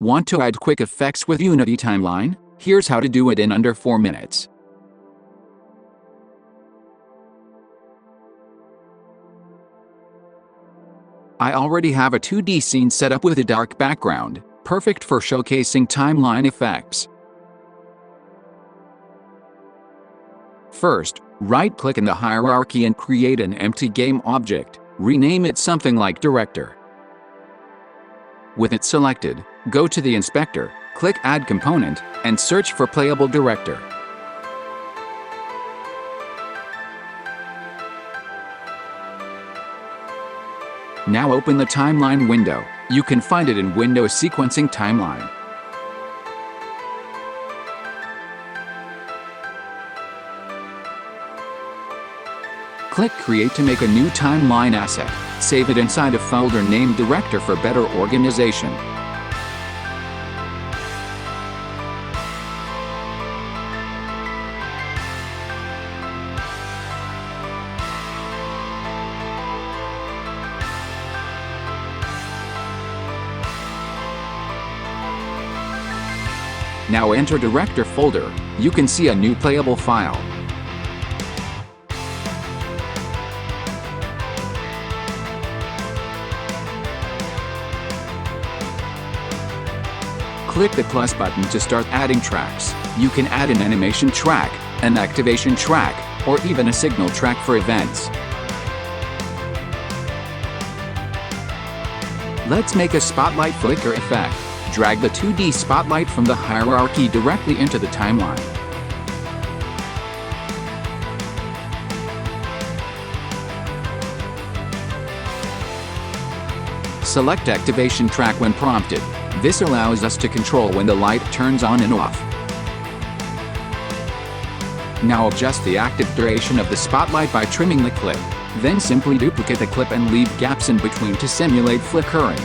Want to add quick effects with Unity Timeline? Here's how to do it in under 4 minutes. I already have a 2D scene set up with a dark background, perfect for showcasing timeline effects. First, right-click in the hierarchy and create an empty game object. Rename it something like Director. With it selected, go to the inspector, click Add Component, and search for Playable Director. Now open the timeline window. You can find it in Windows Sequencing Timeline. Click Create to make a new timeline asset. Save it inside a folder named Director for better organization. Now enter Director folder. You can see a new playable file. Click the plus button to start adding tracks. You can add an animation track, an activation track, or even a signal track for events. Let's make a spotlight flicker effect. Drag the 2D spotlight from the hierarchy directly into the timeline. Select Activation Track when prompted. This allows us to control when the light turns on and off. Now adjust the active duration of the spotlight by trimming the clip. Then simply duplicate the clip and leave gaps in between to simulate flickering.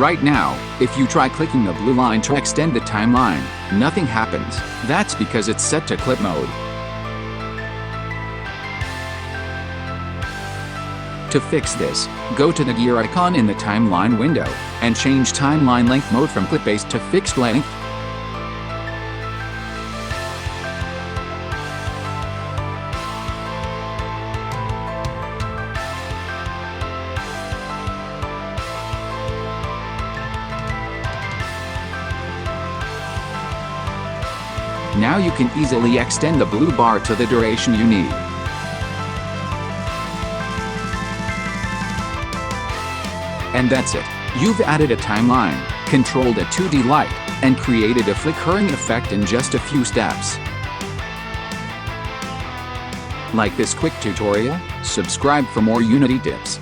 Right now, if you try clicking the blue line to extend the timeline, nothing happens. That's because it's set to clip mode. To fix this, go to the gear icon in the timeline window, and change timeline length mode from clip-based to fixed length. Now you can easily extend the blue bar to the duration you need. And that's it. You've added a timeline, controlled a 2D light, and created a flickering effect in just a few steps. Like this quick tutorial? Subscribe for more Unity tips.